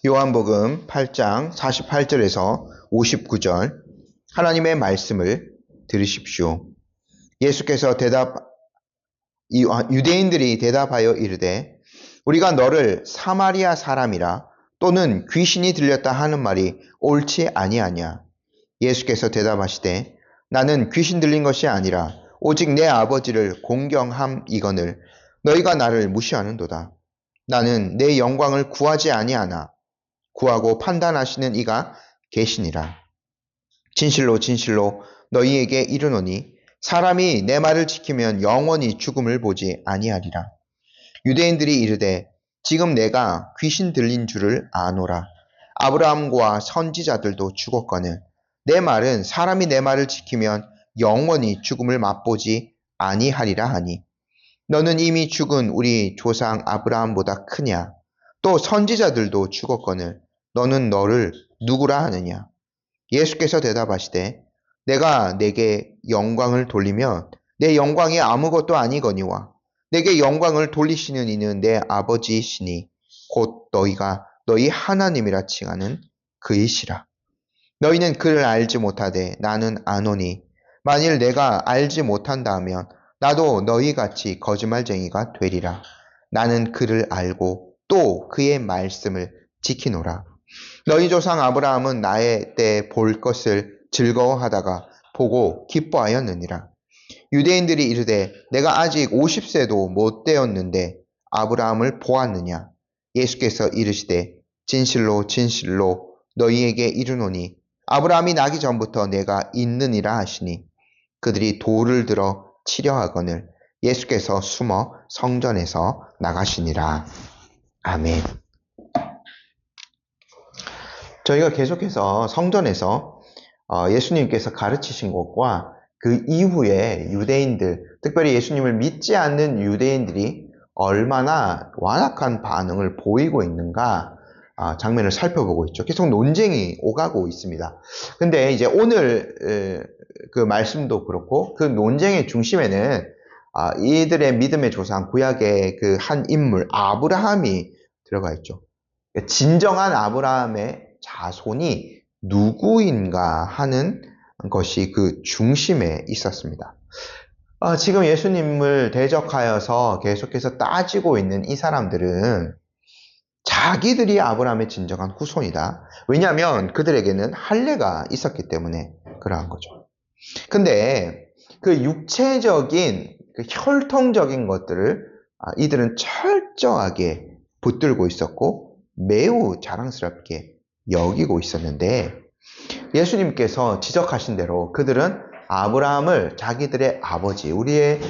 요한복음 8장 48절에서 59절 하나님의 말씀을 들으십시오. 예수께서 유대인들이 대답하여 이르되 우리가 너를 사마리아 사람이라 또는 귀신이 들렸다 하는 말이 옳지 아니하냐. 예수께서 대답하시되 나는 귀신 들린 것이 아니라 오직 내 아버지를 공경함이거늘 너희가 나를 무시하는도다. 나는 내 영광을 구하지 아니하나 구하고 판단하시는 이가 계시니라. 진실로 진실로 너희에게 이르노니 사람이 내 말을 지키면 영원히 죽음을 보지 아니하리라. 유대인들이 이르되 지금 내가 귀신 들린 줄을 아노라. 아브라함과 선지자들도 죽었거늘 내 말은 사람이 내 말을 지키면 영원히 죽음을 맛보지 아니하리라 하니 너는 이미 죽은 우리 조상 아브라함보다 크냐? 또 선지자들도 죽었거늘 너는 너를 누구라 하느냐? 예수께서 대답하시되 내가 내게 영광을 돌리면 내 영광이 아무것도 아니거니와 내게 영광을 돌리시는 이는 내 아버지이시니 곧 너희가 너희 하나님이라 칭하는 그이시라. 너희는 그를 알지 못하되 나는 아노니 만일 내가 알지 못한다 하면 나도 너희같이 거짓말쟁이가 되리라. 나는 그를 알고 또 그의 말씀을 지키노라. 너희 조상 아브라함은 나의 때 볼 것을 즐거워하다가 보고 기뻐하였느니라. 유대인들이 이르되 내가 아직 50세도 못 되었는데 아브라함을 보았느냐. 예수께서 이르시되 진실로 진실로 너희에게 이르노니 아브라함이 나기 전부터 내가 있느니라 하시니 그들이 돌을 들어 치려 하거늘 예수께서 숨어 성전에서 나가시니라. 아멘. 저희가 계속해서 성전에서 예수님께서 가르치신 것과 그 이후에 유대인들, 특별히 예수님을 믿지 않는 유대인들이 얼마나 완악한 반응을 보이고 있는가 장면을 살펴보고 있죠. 계속 논쟁이 오가고 있습니다. 근데 이제 오늘 그 말씀도 그렇고 그 논쟁의 중심에는 이들의 믿음의 조상 구약의 그 한 인물 아브라함이 들어가 있죠. 진정한 아브라함의 자손이 누구인가 하는 것이 그 중심에 있었습니다. 지금 예수님을 대적하여서 계속해서 따지고 있는 이 사람들은 자기들이 아브라함의 진정한 후손이다. 왜냐하면 그들에게는 할례가 있었기 때문에 그러한 거죠. 근데 그 육체적인 그 혈통적인 것들을 이들은 철저하게 붙들고 있었고 매우 자랑스럽게 여기고 있었는데 예수님께서 지적하신 대로 그들은 아브라함을 자기들의 아버지, 우리의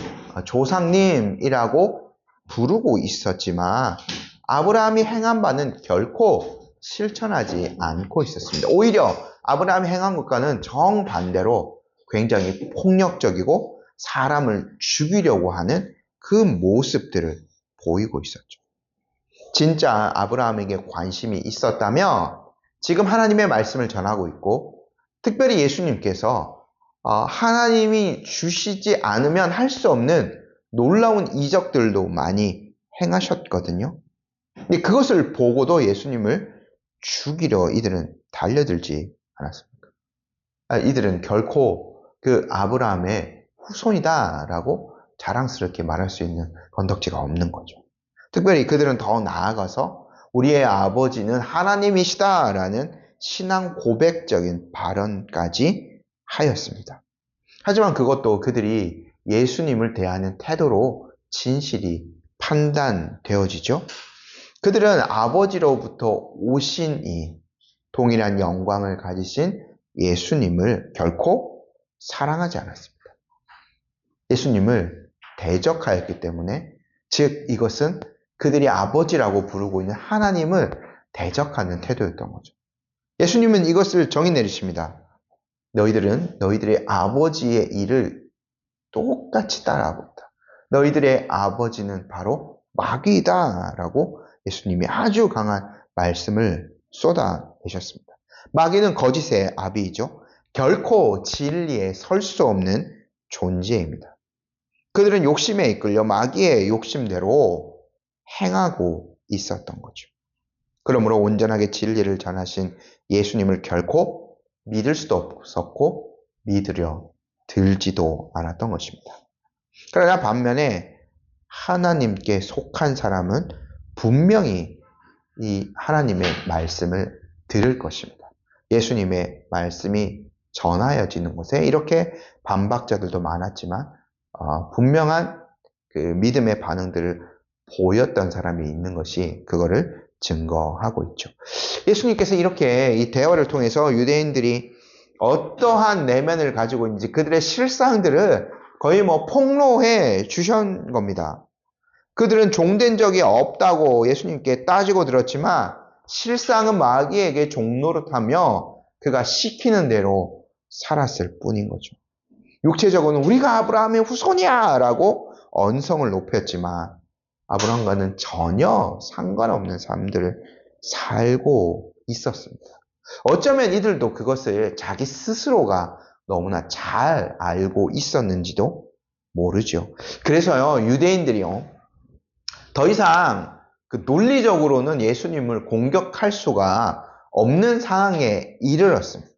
조상님이라고 부르고 있었지만 아브라함이 행한 바는 결코 실천하지 않고 있었습니다. 오히려 아브라함이 행한 것과는 정반대로 굉장히 폭력적이고 사람을 죽이려고 하는 그 모습들을 보이고 있었죠. 진짜 아브라함에게 관심이 있었다면 지금 하나님의 말씀을 전하고 있고 특별히 예수님께서 하나님이 주시지 않으면 할 수 없는 놀라운 이적들도 많이 행하셨거든요. 근데 그것을 보고도 예수님을 죽이려 이들은 달려들지 않았습니까? 이들은 결코 그 아브라함의 후손이다라고 자랑스럽게 말할 수 있는 건덕지가 없는 거죠. 특별히 그들은 더 나아가서 우리의 아버지는 하나님이시다라는 신앙 고백적인 발언까지 하였습니다. 하지만 그것도 그들이 예수님을 대하는 태도로 진실이 판단되어지죠. 그들은 아버지로부터 오신 이 동일한 영광을 가지신 예수님을 결코 사랑하지 않았습니다. 예수님을 대적하였기 때문에 즉 이것은 그들이 아버지라고 부르고 있는 하나님을 대적하는 태도였던 거죠. 예수님은 이것을 정의 내리십니다. 너희들은 너희들의 아버지의 일을 똑같이 따라하고 있다. 너희들의 아버지는 바로 마귀이다 라고 예수님이 아주 강한 말씀을 쏟아내셨습니다. 마귀는 거짓의 아비이죠. 결코 진리에 설 수 없는 존재입니다. 그들은 욕심에 이끌려 마귀의 욕심대로 행하고 있었던 거죠. 그러므로 온전하게 진리를 전하신 예수님을 결코 믿을 수도 없었고 믿으려 들지도 않았던 것입니다. 그러나 반면에 하나님께 속한 사람은 분명히 이 하나님의 말씀을 들을 것입니다. 예수님의 말씀이 전하여지는 곳에 이렇게 반박자들도 많았지만 분명한 그 믿음의 반응들을 보였던 사람이 있는 것이 그거를 증거하고 있죠. 예수님께서 이렇게 이 대화를 통해서 유대인들이 어떠한 내면을 가지고 있는지 그들의 실상들을 거의 폭로해 주신 겁니다. 그들은 종된 적이 없다고 예수님께 따지고 들었지만 실상은 마귀에게 종노릇하며 그가 시키는 대로 살았을 뿐인 거죠. 육체적으로는 우리가 아브라함의 후손이야 라고 언성을 높였지만 아브라함과는 전혀 상관없는 삶들을 살고 있었습니다. 어쩌면 이들도 그것을 자기 스스로가 너무나 잘 알고 있었는지도 모르죠. 그래서요, 유대인들이요, 더 이상 그 논리적으로는 예수님을 공격할 수가 없는 상황에 이르렀습니다.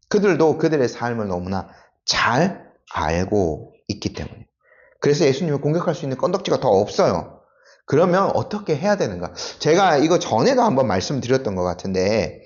그들도 그들의 삶을 너무나 잘 알고 있기 때문에. 그래서 예수님을 공격할 수 있는 건덕지가 더 없어요. 그러면 어떻게 해야 되는가? 제가 이거 전에도 한번 말씀드렸던 것 같은데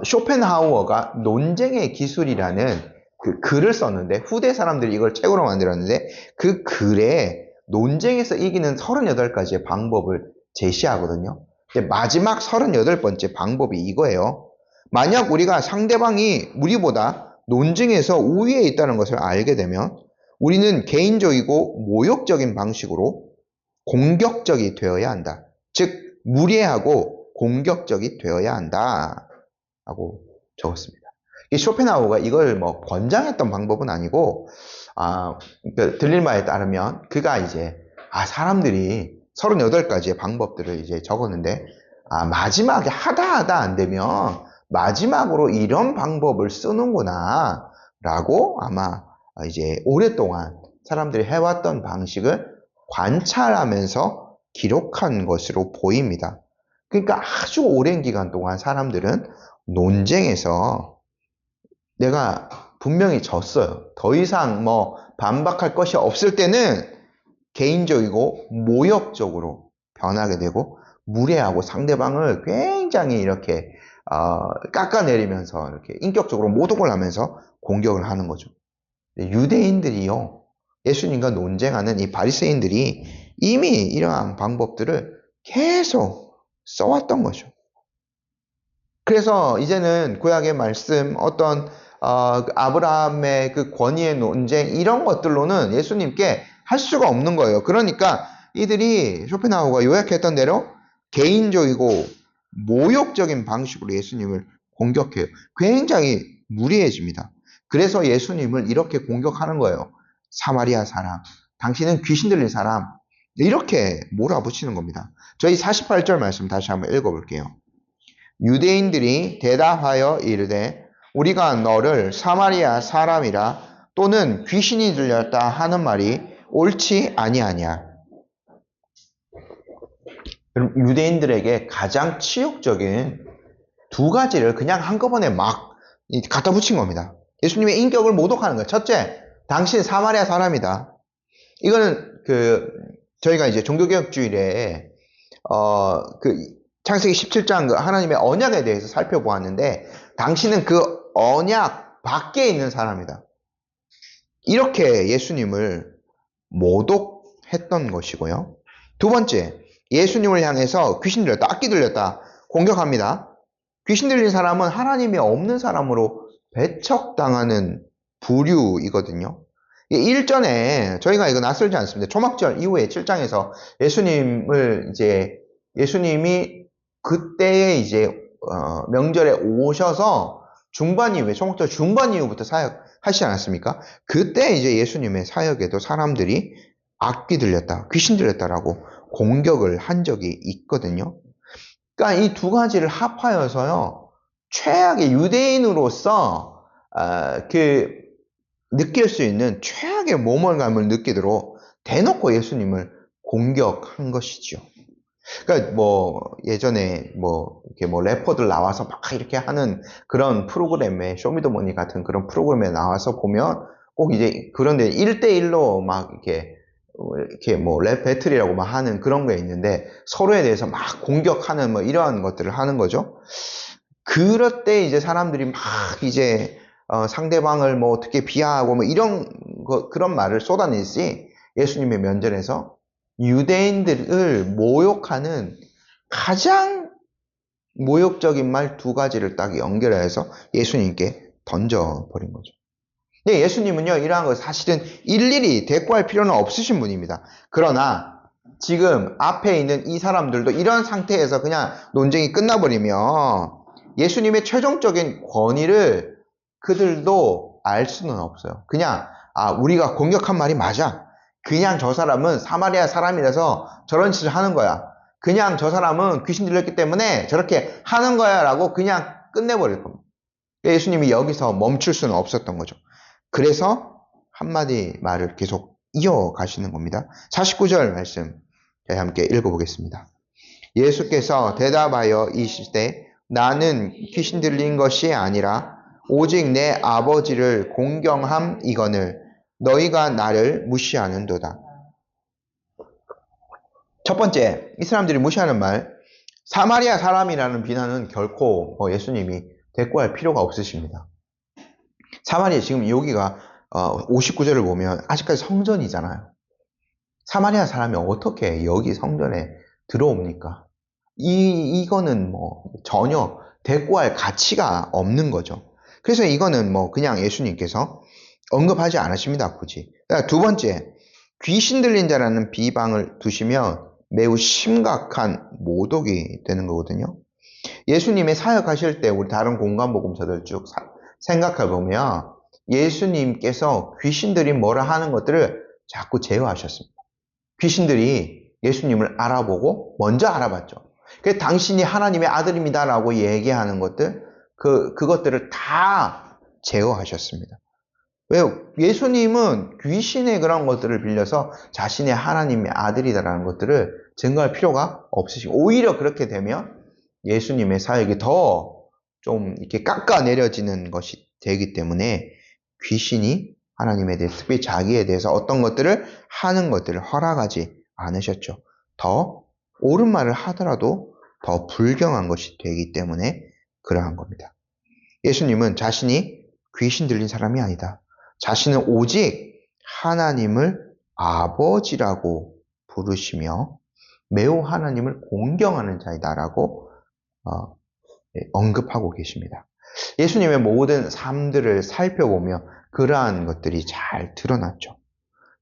쇼펜하우어가 논쟁의 기술이라는 그 글을 썼는데 후대 사람들이 이걸 책으로 만들었는데 그 글에 논쟁에서 이기는 38가지의 방법을 제시하거든요. 마지막 38번째 방법이 이거예요. 만약 우리가 상대방이 우리보다 논쟁에서 우위에 있다는 것을 알게 되면 우리는 개인적이고 모욕적인 방식으로 공격적이 되어야 한다. 즉 무례하고 공격적이 되어야 한다 라고 적었습니다. 쇼펜하우어가 이걸 권장했던 방법은 아니고 들릴 말에 따르면 그가 이제 사람들이 38가지의 방법들을 이제 적었는데 마지막에 하다 안 되면 마지막으로 이런 방법을 쓰는구나 라고 아마 이제 오랫동안 사람들이 해왔던 방식을 관찰하면서 기록한 것으로 보입니다. 그러니까 아주 오랜 기간 동안 사람들은 논쟁에서 내가 분명히 졌어요. 더 이상 반박할 것이 없을 때는 개인적이고 모욕적으로 변하게 되고 무례하고 상대방을 굉장히 이렇게 깎아내리면서 이렇게 인격적으로 모독을 하면서 공격을 하는 거죠. 유대인들이요, 예수님과 논쟁하는 이 바리새인들이 이미 이러한 방법들을 계속 써왔던 거죠. 그래서 이제는 구약의 말씀, 어떤 아브라함의 그 권위의 논쟁 이런 것들로는 예수님께 할 수가 없는 거예요. 그러니까 이들이 쇼펜하우어가 요약했던 대로 개인적이고 모욕적인 방식으로 예수님을 공격해요. 굉장히 무리해집니다. 그래서 예수님을 이렇게 공격하는 거예요. 사마리아 사람, 당신은 귀신 들린 사람, 이렇게 몰아붙이는 겁니다. 저희 48절 말씀 다시 한번 읽어볼게요. 유대인들이 대답하여 이르되 우리가 너를 사마리아 사람이라 또는 귀신이 들렸다 하는 말이 옳지 아니하냐. 유대인들에게 가장 치욕적인 두 가지를 그냥 한꺼번에 막 갖다 붙인 겁니다. 예수님의 인격을 모독하는 거예요. 첫째, 당신 사마리아 사람이다. 이거는 저희가 이제 종교개혁주일에 창세기 17장 하나님의 언약에 대해서 살펴보았는데 당신은 그 언약 밖에 있는 사람이다. 이렇게 예수님을 모독했던 것이고요. 두 번째, 예수님을 향해서 귀신 들렸다, 악기 들렸다 공격합니다. 귀신 들린 사람은 하나님이 없는 사람으로 배척당하는 부류이거든요. 일전에 저희가 이거 낯설지 않습니다. 초막절 이후에 7장에서 예수님이 그때에 이제 명절에 오셔서 중반 이후에 초막절 중반 이후부터 사역하시지 않았습니까? 그때 이제 예수님의 사역에도 사람들이 악기 들렸다, 귀신 들렸다라고 공격을 한 적이 있거든요. 그러니까 이 두 가지를 합하여서요, 최악의 유대인으로서 느낄 수 있는 최악의 모멸감을 느끼도록 대놓고 예수님을 공격한 것이죠. 그러니까 뭐 예전에 뭐 이렇게 뭐 래퍼들 나와서 막 이렇게 하는 그런 프로그램에 쇼미더머니 같은 그런 프로그램에 나와서 보면 꼭 이제 그런데 1대1로 막 이렇게 뭐 랩 배틀이라고 막 하는 그런 게 있는데 서로에 대해서 막 공격하는 뭐 이러한 것들을 하는 거죠. 그럴 때 이제 사람들이 막 이제 상대방을 뭐 어떻게 비하하고 뭐 이런 그런 말을 쏟아내지 예수님의 면전에서 유대인들을 모욕하는 가장 모욕적인 말 두 가지를 딱 연결해서 예수님께 던져버린 거죠. 근데 예수님은요, 이러한 거 사실은 일일이 대꾸할 필요는 없으신 분입니다. 그러나 지금 앞에 있는 이 사람들도 이런 상태에서 그냥 논쟁이 끝나버리면 예수님의 최종적인 권위를 그들도 알 수는 없어요. 그냥, 우리가 공격한 말이 맞아. 그냥 저 사람은 사마리아 사람이라서 저런 짓을 하는 거야. 그냥 저 사람은 귀신 들렸기 때문에 저렇게 하는 거야 라고 그냥 끝내버릴 겁니다. 예수님이 여기서 멈출 수는 없었던 거죠. 그래서 한마디 말을 계속 이어가시는 겁니다. 49절 말씀 저희 함께 읽어보겠습니다. 예수께서 대답하여 이르시되 나는 귀신 들린 것이 아니라 오직 내 아버지를 공경함이거늘 너희가 나를 무시하는도다. 첫 번째, 이 사람들이 무시하는 말, 사마리아 사람이라는 비난은 결코 예수님이 대꾸할 필요가 없으십니다. 사마리아 지금 여기가 59절을 보면 아직까지 성전이잖아요. 사마리아 사람이 어떻게 여기 성전에 들어옵니까? 이거는 뭐 전혀 대꾸할 가치가 없는 거죠. 그래서 이거는 뭐 그냥 예수님께서 언급하지 않으십니다, 굳이. 두 번째, 귀신 들린 자라는 비방을 두시면 매우 심각한 모독이 되는 거거든요. 예수님의 사역하실 때 우리 다른 공간복음서들 쭉 생각해 보면 예수님께서 귀신들이 뭐라 하는 것들을 자꾸 제어하셨습니다. 귀신들이 예수님을 알아보고 먼저 알아봤죠. 그래서 당신이 하나님의 아들입니다라고 얘기하는 것들, 그것들을 다 제어하셨습니다. 왜요? 예수님은 귀신의 그런 것들을 빌려서 자신의 하나님의 아들이다라는 것들을 증거할 필요가 없으시고, 오히려 그렇게 되면 예수님의 사역이 더 좀 이렇게 깎아내려지는 것이 되기 때문에 귀신이 하나님에 대해서, 특히 자기에 대해서 어떤 것들을 하는 것들을 허락하지 않으셨죠. 더 옳은 말을 하더라도 더 불경한 것이 되기 때문에 그러한 겁니다. 예수님은 자신이 귀신 들린 사람이 아니다. 자신은 오직 하나님을 아버지라고 부르시며 매우 하나님을 공경하는 자이다라고 언급하고 계십니다. 예수님의 모든 삶들을 살펴보며 그러한 것들이 잘 드러났죠.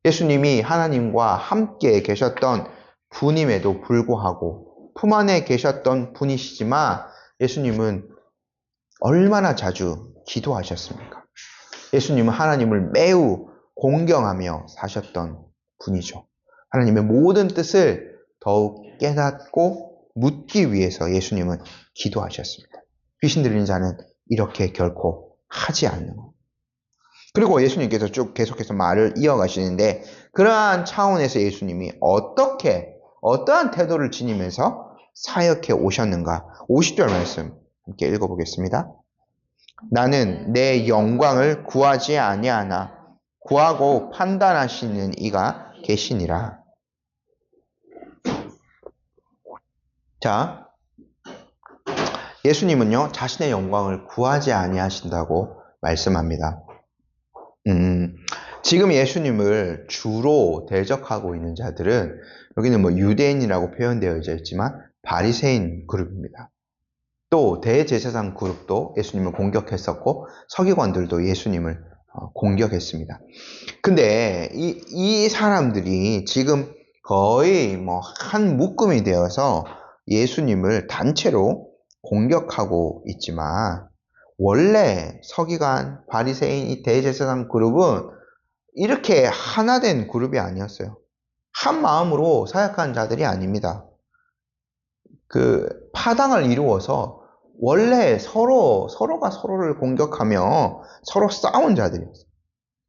예수님이 하나님과 함께 계셨던 분임에도 불구하고 품 안에 계셨던 분이시지만 예수님은 얼마나 자주 기도하셨습니까? 예수님은 하나님을 매우 공경하며 사셨던 분이죠. 하나님의 모든 뜻을 더욱 깨닫고 묻기 위해서 예수님은 기도하셨습니다. 귀신 들린 자는 이렇게 결코 하지 않는 것. 그리고 예수님께서 쭉 계속해서 말을 이어가시는데 그러한 차원에서 예수님이 어떠한 태도를 지니면서 사역해 오셨는가? 50절 말씀 함께 읽어보겠습니다. 나는 내 영광을 구하지 아니하나 구하고 판단하시는 이가 계시니라. 자, 예수님은요 자신의 영광을 구하지 아니하신다고 말씀합니다. 지금 예수님을 주로 대적하고 있는 자들은 여기는 뭐 유대인이라고 표현되어 있지만 바리새인 그룹입니다. 또 대제사장 그룹도 예수님을 공격했었고 서기관들도 예수님을 공격했습니다. 근데 이 사람들이 지금 거의 뭐 한 묶음이 되어서 예수님을 단체로 공격하고 있지만 원래 서기관, 바리새인, 이 대제사장 그룹은 이렇게 하나된 그룹이 아니었어요. 한 마음으로 사역한 자들이 아닙니다. 파당을 이루어서 원래 서로가 서로를 공격하며 서로 싸운 자들이었어요.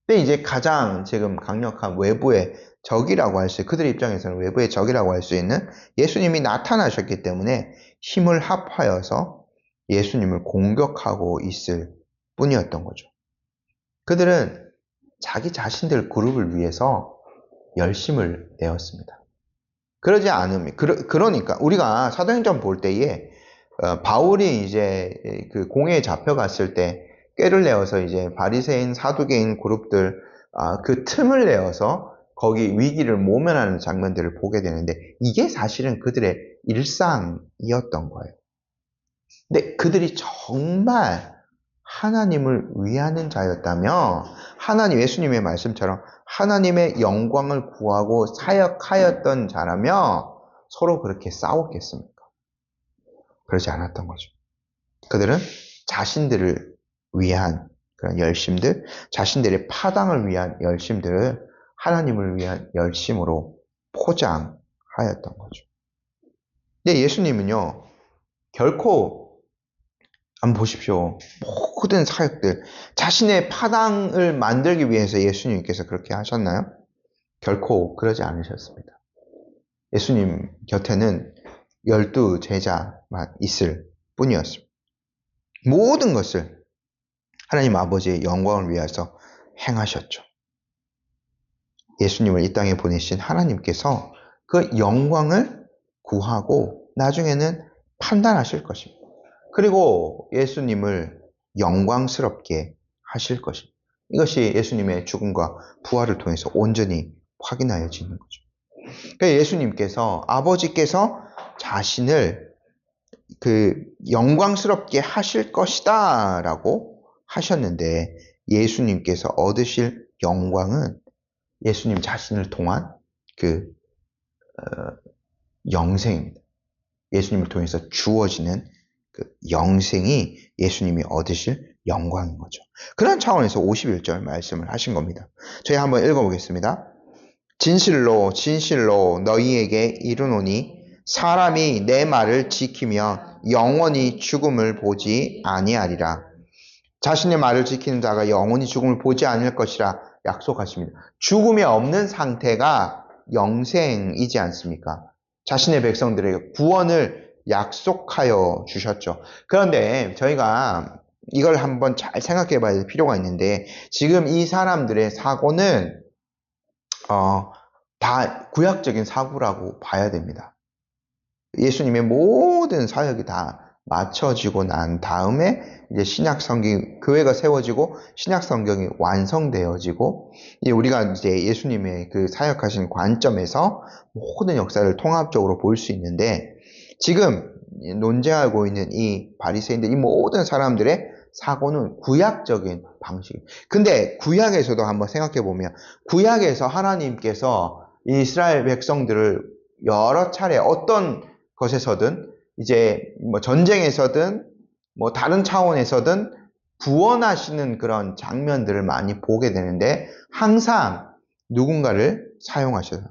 근데 이제 가장 지금 강력한 외부의 적이라고 할 수, 그들의 입장에서는 외부의 적이라고 할 수 있는 예수님이 나타나셨기 때문에 힘을 합하여서 예수님을 공격하고 있을 뿐이었던 거죠. 그들은 자기 자신들 그룹을 위해서 열심을 내었습니다. 그러지 않으면, 그러니까 우리가 사도행전 볼 때에 바울이 이제 그 공회에 잡혀갔을 때 꾀를 내어서 이제 바리새인, 사두개인 그룹들 그 틈을 내어서 거기 위기를 모면하는 장면들을 보게 되는데 이게 사실은 그들의 일상이었던 거예요. 근데 그들이 정말 하나님을 위하는 자였다면 하나님, 예수님의 말씀처럼 하나님의 영광을 구하고 사역하였던 자라면 서로 그렇게 싸웠겠습니까? 그러지 않았던 거죠. 그들은 자신들을 위한 그런 열심들, 자신들의 파당을 위한 열심들을 하나님을 위한 열심으로 포장하였던 거죠. 근데 예수님은요, 결코 한번 보십시오. 모든 사역들, 자신의 파당을 만들기 위해서 예수님께서 그렇게 하셨나요? 결코 그러지 않으셨습니다. 예수님 곁에는 12 제자만 있을 뿐이었습니다. 모든 것을 하나님 아버지의 영광을 위해서 행하셨죠. 예수님을 이 땅에 보내신 하나님께서 그 영광을 구하고 나중에는 판단하실 것입니다. 그리고 예수님을 영광스럽게 하실 것입니다. 이것이 예수님의 죽음과 부활을 통해서 온전히 확인하여지는 거죠. 그러니까 예수님께서, 아버지께서 자신을 그 영광스럽게 하실 것이다 라고 하셨는데 예수님께서 얻으실 영광은 예수님 자신을 통한 그 영생입니다. 예수님을 통해서 주어지는 그 영생이 예수님이 얻으실 영광인 거죠. 그런 차원에서 51절 말씀을 하신 겁니다. 저희 한번 읽어보겠습니다. 진실로 진실로 너희에게 이르노니 사람이 내 말을 지키면 영원히 죽음을 보지 아니하리라. 자신의 말을 지키는 자가 영원히 죽음을 보지 않을 것이라 약속하십니다. 죽음이 없는 상태가 영생이지 않습니까? 자신의 백성들에게 구원을 약속하여 주셨죠. 그런데 저희가 이걸 한번 잘 생각해 봐야 될 필요가 있는데 지금 이 사람들의 사고는 다 구약적인 사고라고 봐야 됩니다. 예수님의 모든 사역이 다 맞춰지고 난 다음에 이제 신약 성경, 교회가 세워지고 신약 성경이 완성되어지고 이제 우리가 이제 예수님의 그 사역하신 관점에서 모든 역사를 통합적으로 볼 수 있는데 지금 논쟁하고 있는 이 바리새인들, 이 모든 사람들의 사고는 구약적인 방식. 근데 구약에서도 한번 생각해 보면 구약에서 하나님께서 이스라엘 백성들을 여러 차례 어떤 것에서든 이제 뭐 전쟁에서든 뭐 다른 차원에서든 구원하시는 그런 장면들을 많이 보게 되는데 항상 누군가를 사용하셔서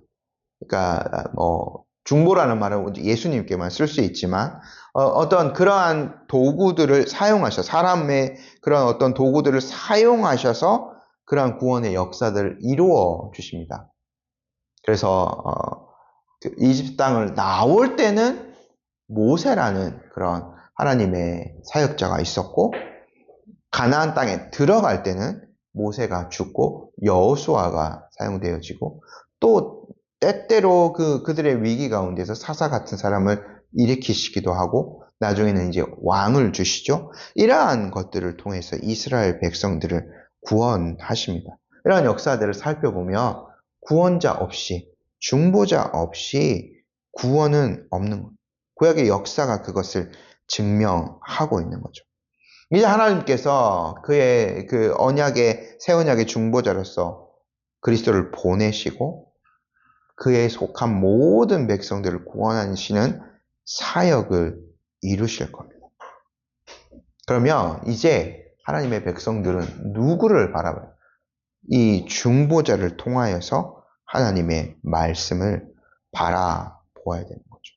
그러니까 뭐 중보라는 말은 예수님께만 쓸 수 있지만 어떤 그러한 도구들을 사용하셔 사람의 그런 어떤 도구들을 사용하셔서 그러한 구원의 역사들을 이루어 주십니다. 그래서 이집트 땅을 나올 때는 모세라는 그런 하나님의 사역자가 있었고 가나안 땅에 들어갈 때는 모세가 죽고 여호수아가 사용되어지고 또 때때로 그들의 위기 가운데서 사사 같은 사람을 일으키시기도 하고 나중에는 이제 왕을 주시죠. 이러한 것들을 통해서 이스라엘 백성들을 구원하십니다. 이러한 역사들을 살펴보면 구원자 없이 중보자 없이 구원은 없는 거예요. 구약의 역사가 그것을 증명하고 있는 거죠. 이제 하나님께서 그의 그 언약의 새 언약의 중보자로서 그리스도를 보내시고 그에 속한 모든 백성들을 구원하시는 사역을 이루실 겁니다. 그러면 이제 하나님의 백성들은 누구를 바라봐요? 이 중보자를 통하여서 하나님의 말씀을 바라보아야 되는 거죠.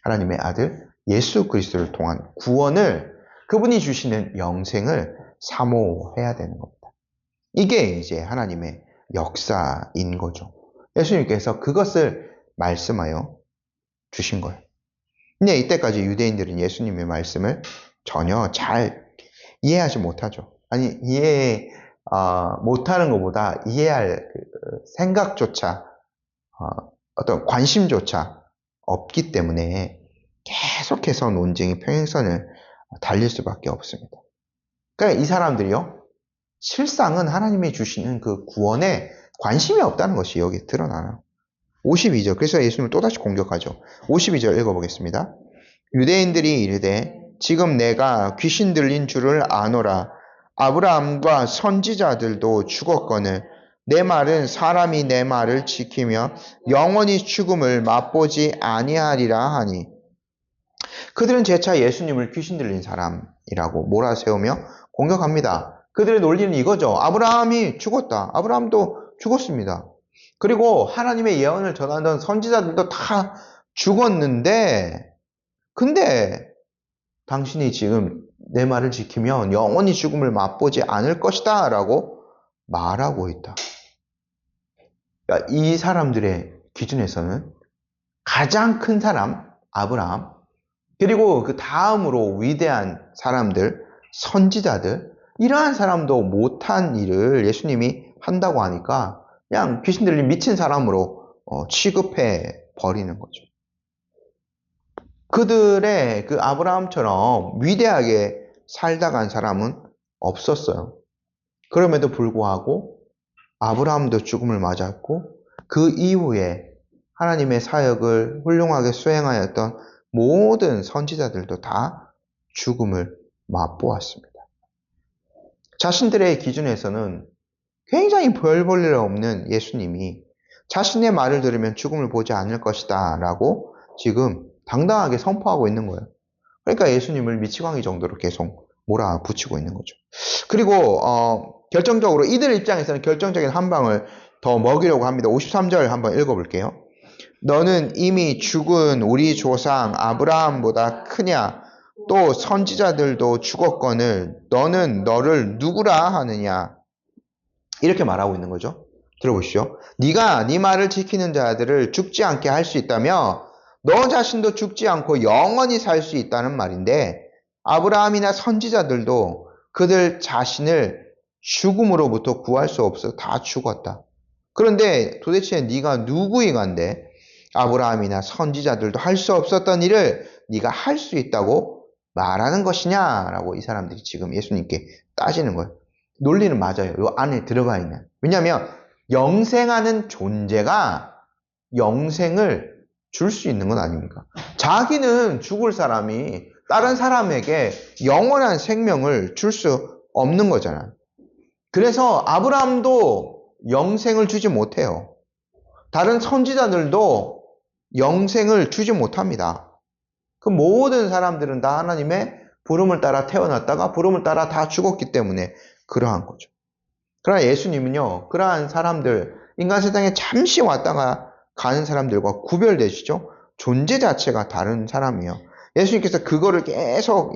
하나님의 아들 예수 그리스도를 통한 구원을 그분이 주시는 영생을 사모해야 되는 겁니다. 이게 이제 하나님의 역사인 거죠. 예수님께서 그것을 말씀하여 주신 거예요. 근데 이때까지 유대인들은 예수님의 말씀을 전혀 잘 이해하지 못하죠. 아니, 못하는 것보다 이해할 생각조차, 어떤 관심조차 없기 때문에 계속해서 논쟁이 평행선을 달릴 수밖에 없습니다. 그러니까 이 사람들이요, 실상은 하나님이 주시는 그 구원에 관심이 없다는 것이 여기 드러나요. 52절, 그래서 예수님을 또다시 공격하죠. 52절 읽어보겠습니다. 유대인들이 이르되 지금 내가 귀신 들린 줄을 아노라. 아브라함과 선지자들도 죽었거늘 내 말은 사람이 내 말을 지키며 영원히 죽음을 맛보지 아니하리라 하니. 그들은 재차 예수님을 귀신 들린 사람이라고 몰아세우며 공격합니다. 그들의 논리는 이거죠. 아브라함이 죽었다. 아브라함도 죽었습니다. 그리고 하나님의 예언을 전하던 선지자들도 다 죽었는데, 근데 당신이 지금 내 말을 지키면 영원히 죽음을 맛보지 않을 것이다 라고 말하고 있다. 그러니까 이 사람들의 기준에서는 가장 큰 사람 아브라함, 그리고 그 다음으로 위대한 사람들, 선지자들, 이러한 사람도 못한 일을 예수님이 한다고 하니까 그냥 귀신 들린 미친 사람으로 취급해 버리는 거죠. 그들의 그 아브라함처럼 위대하게 살다 간 사람은 없었어요. 그럼에도 불구하고 아브라함도 죽음을 맞았고 그 이후에 하나님의 사역을 훌륭하게 수행하였던 모든 선지자들도 다 죽음을 맛보았습니다. 자신들의 기준에서는 굉장히 별 볼 일 없는 예수님이 자신의 말을 들으면 죽음을 보지 않을 것이다 라고 지금 당당하게 선포하고 있는 거예요. 그러니까 예수님을 미치광이 정도로 계속 몰아붙이고 있는 거죠. 그리고 결정적으로 이들 입장에서는 결정적인 한 방을 더 먹이려고 합니다. 53절 한번 읽어볼게요. 너는 이미 죽은 우리 조상 아브라함보다 크냐? 또 선지자들도 죽었거늘 너는 너를 누구라 하느냐? 이렇게 말하고 있는 거죠. 들어보시죠. 네가 네 말을 지키는 자들을 죽지 않게 할 수 있다며 너 자신도 죽지 않고 영원히 살 수 있다는 말인데 아브라함이나 선지자들도 그들 자신을 죽음으로부터 구할 수 없어 다 죽었다. 그런데 도대체 네가 누구이간데 아브라함이나 선지자들도 할 수 없었던 일을 네가 할 수 있다고 말하는 것이냐라고 이 사람들이 지금 예수님께 따지는 거예요. 논리는 맞아요. 이 안에 들어가 있는. 왜냐하면 영생하는 존재가 영생을 줄 수 있는 건 아닙니까? 자기는 죽을 사람이 다른 사람에게 영원한 생명을 줄 수 없는 거잖아요. 그래서 아브라함도 영생을 주지 못해요. 다른 선지자들도 영생을 주지 못합니다. 그 모든 사람들은 다 하나님의 부름을 따라 태어났다가 부름을 따라 다 죽었기 때문에 그러한 거죠. 그러나 예수님은요, 그러한 사람들, 인간 세상에 잠시 왔다가 가는 사람들과 구별되시죠? 존재 자체가 다른 사람이에요. 예수님께서 그거를 계속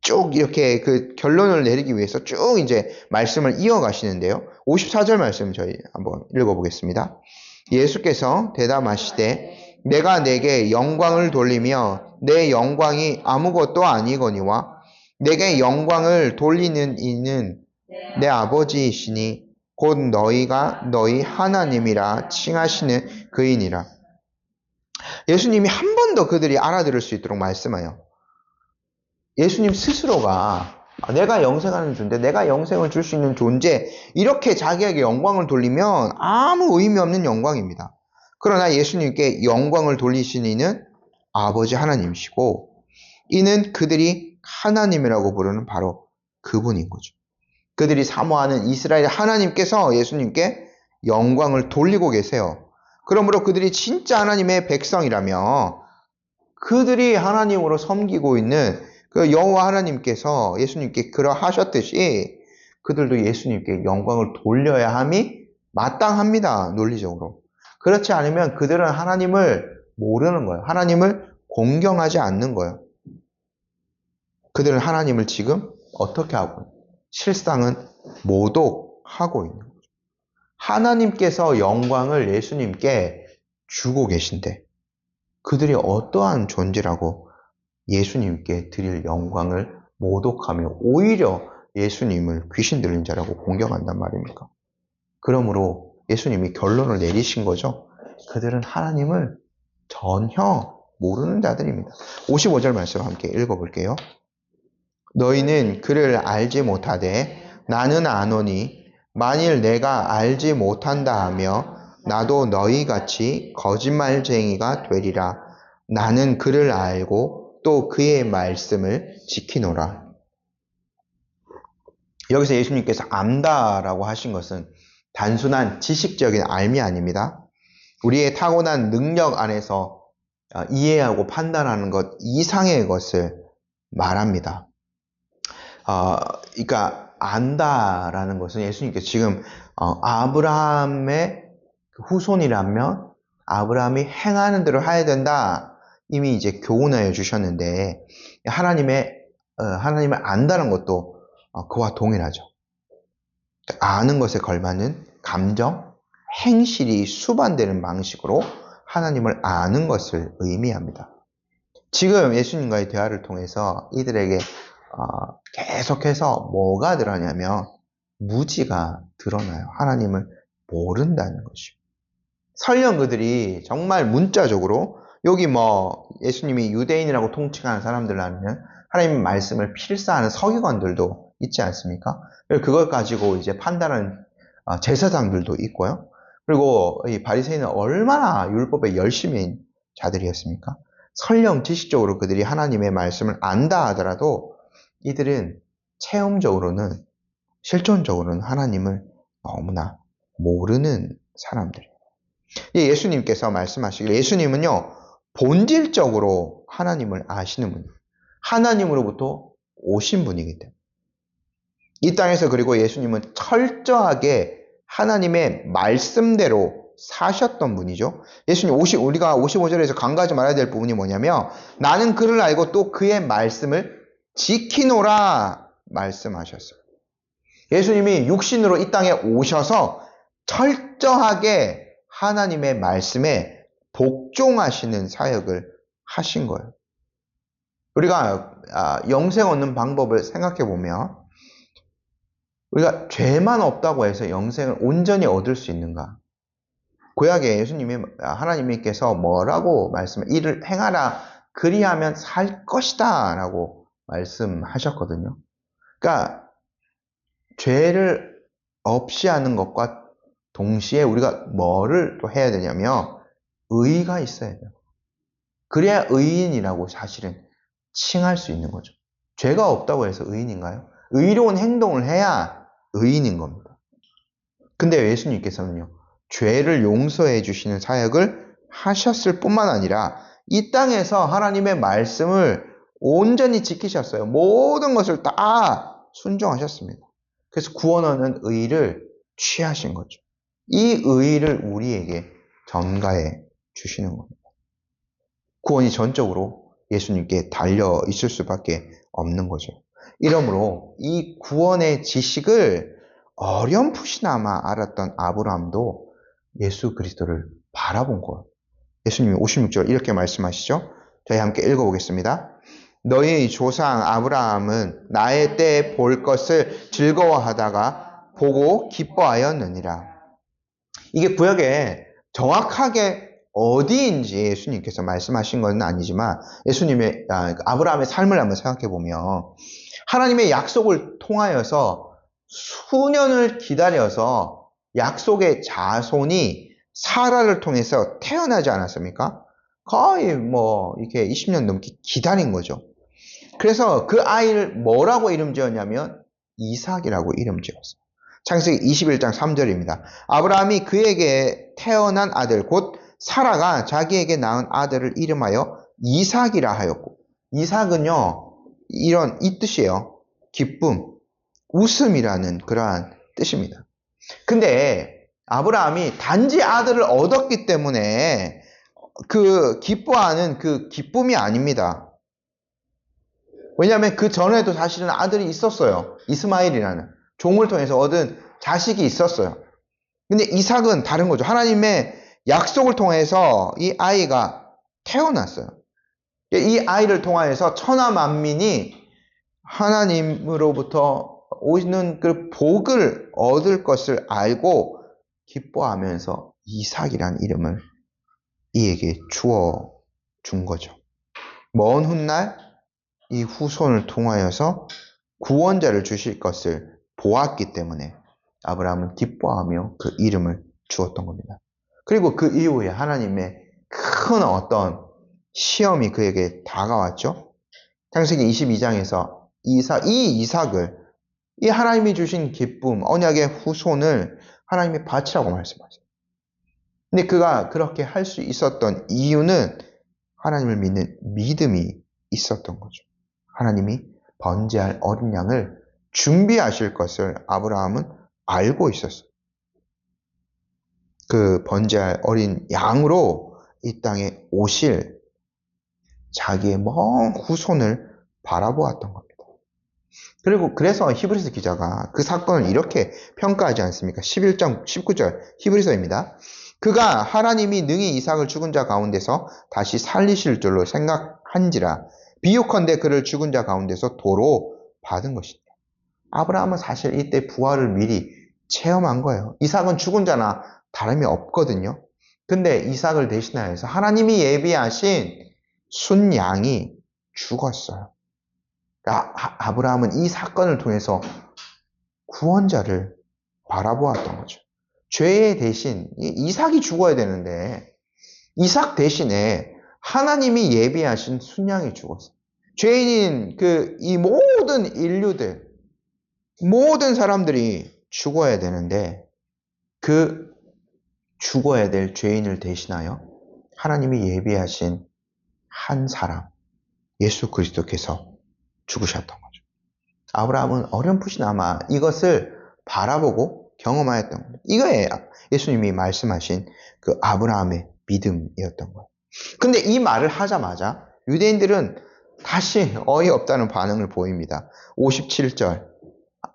쭉 이렇게 그 결론을 내리기 위해서 쭉 이제 말씀을 이어가시는데요. 54절 말씀 저희 한번 읽어보겠습니다. 예수께서 대답하시되 내가 내게 영광을 돌리며 내 영광이 아무것도 아니거니와 내게 영광을 돌리는 이는 내 아버지이시니 곧 너희가 너희 하나님이라 칭하시는 그이니라. 예수님이 한 번 더 그들이 알아들을 수 있도록 말씀해요. 예수님 스스로가 내가 영생하는 존재, 내가 영생을 줄 수 있는 존재, 이렇게 자기에게 영광을 돌리면 아무 의미 없는 영광입니다. 그러나 예수님께 영광을 돌리신 이는 아버지 하나님이시고 이는 그들이 하나님이라고 부르는 바로 그분인 거죠. 그들이 사모하는 이스라엘 하나님께서 예수님께 영광을 돌리고 계세요. 그러므로 그들이 진짜 하나님의 백성이라며 그들이 하나님으로 섬기고 있는 그 여호와 하나님께서 예수님께 그러하셨듯이 그들도 예수님께 영광을 돌려야 함이 마땅합니다. 논리적으로. 그렇지 않으면 그들은 하나님을 모르는 거예요. 하나님을 공경하지 않는 거예요. 그들은 하나님을 지금 어떻게 하고 실상은 모독하고 있는 거죠. 하나님께서 영광을 예수님께 주고 계신데 그들이 어떠한 존재라고 예수님께 드릴 영광을 모독하며 오히려 예수님을 귀신 들린 자라고 공격한단 말입니까? 그러므로 예수님이 결론을 내리신 거죠. 그들은 하나님을 전혀 모르는 자들입니다. 55절 말씀 함께 읽어볼게요. 너희는 그를 알지 못하되 나는 아노니 만일 내가 알지 못한다 하며 나도 너희같이 거짓말쟁이가 되리라. 나는 그를 알고 또 그의 말씀을 지키노라. 여기서 예수님께서 안다라고 하신 것은 단순한 지식적인 알미 아닙니다. 우리의 타고난 능력 안에서 이해하고 판단하는 것 이상의 것을 말합니다. 그러니까 안다라는 것은 예수님께서 지금 아브라함의 후손이라면 아브라함이 행하는 대로 해야 된다. 이미 이제 교훈하여 주셨는데 하나님을 안다는 것도 그와 동일하죠. 아는 것에 걸맞는 감정, 행실이 수반되는 방식으로 하나님을 아는 것을 의미합니다. 지금 예수님과의 대화를 통해서 이들에게 계속해서 뭐가 드러나냐면 무지가 드러나요. 하나님을 모른다는 것이요. 설령 그들이 정말 문자적으로 여기 예수님이 유대인이라고 통칭하는 사람들라면 하나님의 말씀을 필사하는 서기관들도 있지 않습니까? 그걸 가지고 이제 판단하는 제사장들도 있고요. 그리고 이 바리새인은 얼마나 율법에 열심인 자들이었습니까? 설령 지식적으로 그들이 하나님의 말씀을 안다 하더라도 이들은 체험적으로는 실존적으로는 하나님을 너무나 모르는 사람들이에요. 예수님께서 말씀하시길 예수님은요 본질적으로 하나님을 아시는 분이에요. 하나님으로부터 오신 분이기 때문에 이 땅에서 그리고 예수님은 철저하게 하나님의 말씀대로 사셨던 분이죠. 예수님 우리가 55절에서 간과하지 말아야 될 부분이 뭐냐면 나는 그를 알고 또 그의 말씀을 지키노라 말씀하셨어요. 예수님이 육신으로 이 땅에 오셔서 철저하게 하나님의 말씀에 복종하시는 사역을 하신 거예요. 우리가 영생 얻는 방법을 생각해 보면 우리가 죄만 없다고 해서 영생을 온전히 얻을 수 있는가? 구약에 하나님께서 뭐라고 이를 행하라 그리하면 살 것이다 라고 말씀하셨거든요. 그러니까 죄를 없이 하는 것과 동시에 우리가 뭐를 또 해야 되냐면 의의가 있어야 돼요. 그래야 의인이라고 사실은 칭할 수 있는 거죠. 죄가 없다고 해서 의인인가요? 의로운 행동을 해야 의인인 겁니다. 근데 예수님께서는요, 죄를 용서해 주시는 사역을 하셨을 뿐만 아니라 이 땅에서 하나님의 말씀을 온전히 지키셨어요. 모든 것을 다 순종하셨습니다. 그래서 구원하는 의의를 취하신 거죠. 이 의의를 우리에게 전가해 주시는 겁니다. 구원이 전적으로 예수님께 달려 있을 수밖에 없는 거죠. 이러므로 이 구원의 지식을 어렴풋이나마 알았던 아브라함도 예수 그리스도를 바라본 거예요. 예수님이 56절 이렇게 말씀하시죠. 저희 함께 읽어보겠습니다. 너희 조상 아브라함은 나의 때 볼 것을 즐거워하다가 보고 기뻐하였느니라. 이게 구약에 정확하게 어디인지 예수님께서 말씀하신 건 아니지만 예수님의 아브라함의 삶을 한번 생각해 보면 하나님의 약속을 통하여서 수년을 기다려서 약속의 자손이 사라를 통해서 태어나지 않았습니까? 거의 이렇게 20년 넘게 기다린 거죠. 그래서 그 아이를 뭐라고 이름 지었냐면 이삭이라고 이름 지었어요. 창세기 21장 3절입니다. 아브라함이 그에게 태어난 아들 곧 사라가 자기에게 낳은 아들을 이름하여 이삭이라 하였고, 이삭은요 이 뜻이에요. 기쁨, 웃음이라는 그러한 뜻입니다. 근데 아브라함이 단지 아들을 얻었기 때문에 그 기뻐하는 그 기쁨이 아닙니다. 왜냐하면 그 전에도 사실은 아들이 있었어요. 이스마엘이라는 종을 통해서 얻은 자식이 있었어요. 근데 이삭은 다른 거죠. 하나님의 약속을 통해서 이 아이가 태어났어요. 이 아이를 통하여서 천하 만민이 하나님으로부터 오는 그 복을 얻을 것을 알고 기뻐하면서 이삭이란 이름을 이에게 주어 준 거죠. 먼 훗날 이 후손을 통하여서 구원자를 주실 것을 보았기 때문에 아브라함은 기뻐하며 그 이름을 주었던 겁니다. 그리고 그 이후에 하나님의 큰 어떤 시험이 그에게 다가왔죠. 창세기 22장에서 이 이삭을, 이 하나님이 주신 기쁨, 언약의 후손을 하나님이 바치라고 말씀하세요. 근데 그가 그렇게 할 수 있었던 이유는 하나님을 믿는 믿음이 있었던 거죠. 하나님이 번제할 어린 양을 준비하실 것을 아브라함은 알고 있었어요. 그 번제할 어린 양으로 이 땅에 오실 자기의 먼 후손을 바라보았던 겁니다. 그리고 그래서 히브리서 기자가 그 사건을 이렇게 평가하지 않습니까? 11장 19절 히브리서입니다. 그가 하나님이 능히 이삭을 죽은 자 가운데서 다시 살리실 줄로 생각한지라 비유컨대 그를 죽은 자 가운데서 도로 받은 것이다. 아브라함은 사실 이때 부활을 미리 체험한 거예요. 이삭은 죽은 자나 다름이 없거든요. 근데 이삭을 대신하여서 하나님이 예비하신 순양이 죽었어요. 아브라함은 이 사건을 통해서 구원자를 바라보았던 거죠. 죄의 대신 이삭이 죽어야 되는데 이삭 대신에 하나님이 예비하신 순양이 죽었어요. 죄인인 이 모든 인류들, 모든 사람들이 죽어야 되는데 그 죽어야 될 죄인을 대신하여 하나님이 예비하신 한 사람, 예수 그리스도께서 죽으셨던 거죠. 아브라함은 어렴풋이나마 이것을 바라보고 경험하였던 겁니다. 이거예요. 예수님이 말씀하신 그 아브라함의 믿음이었던 거예요. 근데 이 말을 하자마자 유대인들은 다시 어이없다는 반응을 보입니다. 57절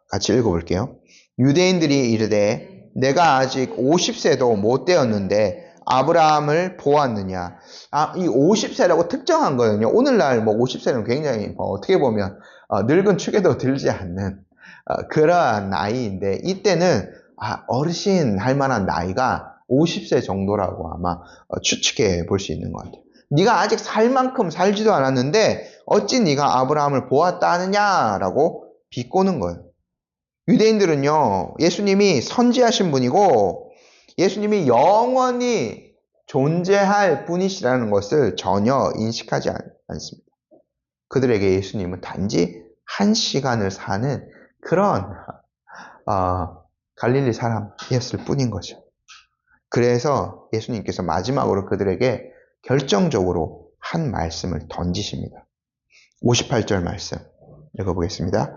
같이 읽어볼게요. 유대인들이 이르되 내가 아직 50세도 못 되었는데 아브라함을 보았느냐. 이 50세라고 특정한 거거든요. 오늘날 50세는 굉장히 어떻게 보면 늙은 축에도 들지 않는 그러한 나이인데 이때는 어르신 할 만한 나이가 50세 정도라고 아마 추측해 볼 수 있는 것 같아요. 네가 아직 살 만큼 살지도 않았는데 어찌 네가 아브라함을 보았다 하느냐라고 비꼬는 거예요. 유대인들은요, 예수님이 선지하신 분이고 예수님이 영원히 존재할 분이시라는 것을 전혀 인식하지 않습니다. 그들에게 예수님은 단지 한 시간을 사는 그런 갈릴리 사람이었을 뿐인 거죠. 그래서 예수님께서 마지막으로 그들에게 결정적으로 한 말씀을 던지십니다. 58절 말씀 읽어보겠습니다.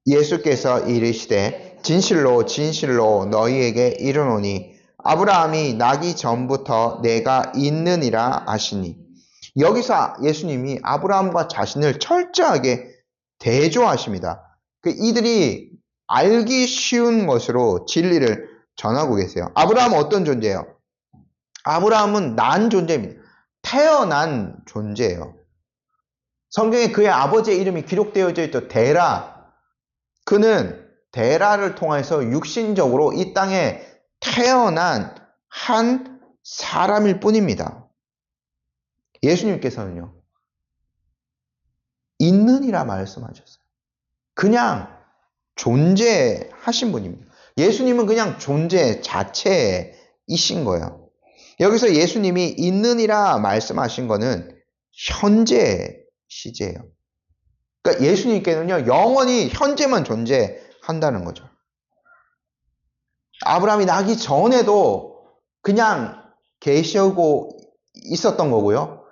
예수께서 이르시되 진실로 진실로 너희에게 이르노니 아브라함이 나기 전부터 내가 있느니라 하시니. 여기서 예수님이 아브라함과 자신을 철저하게 대조하십니다. 이들이 알기 쉬운 것으로 진리를 전하고 계세요. 아브라함은 어떤 존재예요? 아브라함은 난 존재입니다. 태어난 존재예요. 성경에 그의 아버지의 이름이 기록되어져 있죠. 데라. 그는 데라를 통해서 육신적으로 이 땅에 태어난 한 사람일 뿐입니다. 예수님께서는요, 있느니라 말씀하셨어요. 그냥 존재하신 분입니다. 예수님은 그냥 존재 자체이신 거예요. 여기서 예수님이 있느니라 말씀하신 거는 현재 시제예요. 그러니까 예수님께는요, 영원히 현재만 존재한다는 거죠. 아브라함이 나기 전에도 그냥 계시하고 있었던 거고요.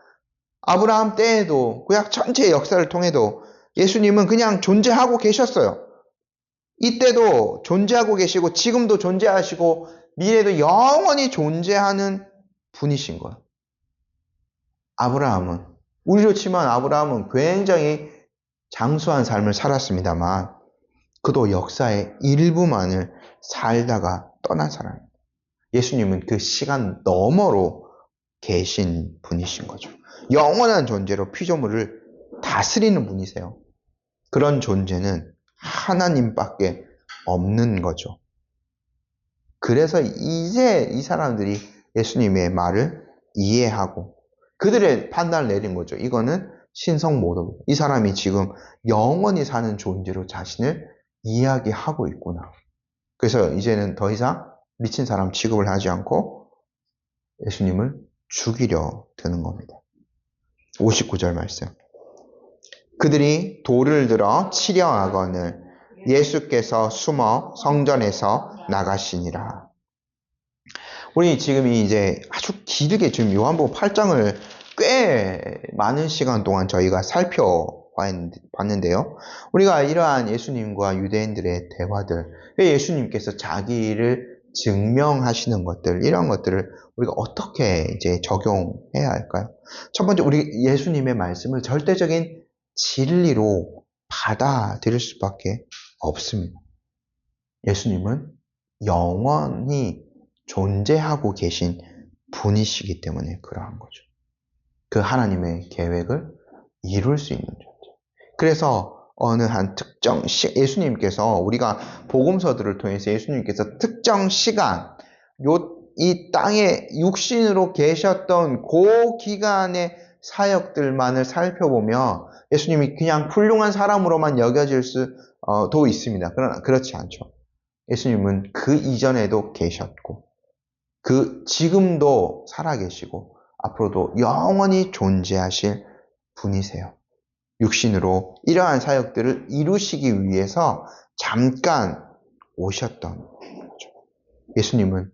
아브라함 때에도 구약 전체의 역사를 통해도 예수님은 그냥 존재하고 계셨어요. 이때도 존재하고 계시고 지금도 존재하시고 미래도 영원히 존재하는 분이신 거예요. 아브라함은, 우리로 치면 아브라함은 굉장히 장수한 삶을 살았습니다만 그도 역사의 일부만을 살다가 떠난 사람입니다. 예수님은 그 시간 너머로 계신 분이신 거죠. 영원한 존재로 피조물을 다스리는 분이세요. 그런 존재는 하나님밖에 없는 거죠. 그래서 이제 이 사람들이 예수님의 말을 이해하고 그들의 판단을 내린 거죠. 이거는 신성모독. 이 사람이 지금 영원히 사는 존재로 자신을 이야기하고 있구나. 그래서 이제는 더 이상 미친 사람 취급을 하지 않고 예수님을 죽이려 드는 겁니다. 59절 말씀. 그들이 돌을 들어 치려 하거늘 예수께서 숨어 성전에서 나가시니라. 우리 지금 이제 아주 길게 지금 요한복음 8장을 꽤 많은 시간 동안 저희가 살펴봤는데요. 우리가 이러한 예수님과 유대인들의 대화들, 예수님께서 자기를 증명하시는 것들, 이런 것들을 우리가 어떻게 이제 적용해야 할까요? 첫 번째, 우리 예수님의 말씀을 절대적인 진리로 받아들일 수밖에 없습니다. 예수님은 영원히 존재하고 계신 분이시기 때문에 그러한 거죠. 그 하나님의 계획을 이룰 수 있는 존재. 그래서 어느 한 특정 예수님께서 우리가 복음서들을 통해서 예수님께서 특정 시간, 이 땅에 육신으로 계셨던 그 기간의 사역들만을 살펴보면 예수님이 그냥 훌륭한 사람으로만 여겨질 수도 있습니다. 그러나 그렇지 않죠. 예수님은 그 이전에도 계셨고, 지금도 살아계시고, 앞으로도 영원히 존재하실 분이세요. 육신으로 이러한 사역들을 이루시기 위해서 잠깐 오셨던 거죠. 예수님은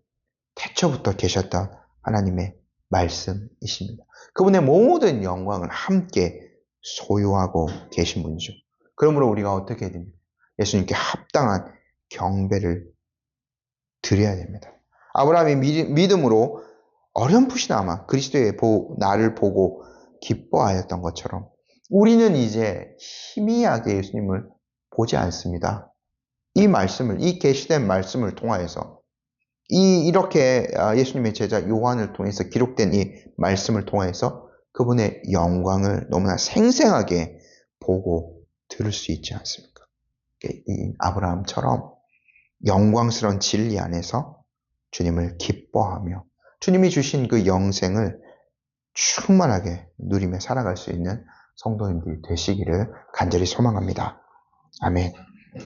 태초부터 계셨던 하나님의 말씀이십니다. 그분의 모든 영광을 함께 소유하고 계신 분이죠. 그러므로 우리가 어떻게 해야 됩니까? 예수님께 합당한 경배를 드려야 됩니다. 아브라함이 믿음으로 어렴풋이나마 그리스도의 나를 보고 기뻐하였던 것처럼 우리는 이제 희미하게 예수님을 보지 않습니다. 이 말씀을, 이 계시된 말씀을 통하여서 이렇게 예수님의 제자 요한을 통해서 기록된 이 말씀을 통해서 그분의 영광을 너무나 생생하게 보고 들을 수 있지 않습니까? 이 아브라함처럼 영광스러운 진리 안에서 주님을 기뻐하며 주님이 주신 그 영생을 충만하게 누리며 살아갈 수 있는 성도님들이 되시기를 간절히 소망합니다. 아멘.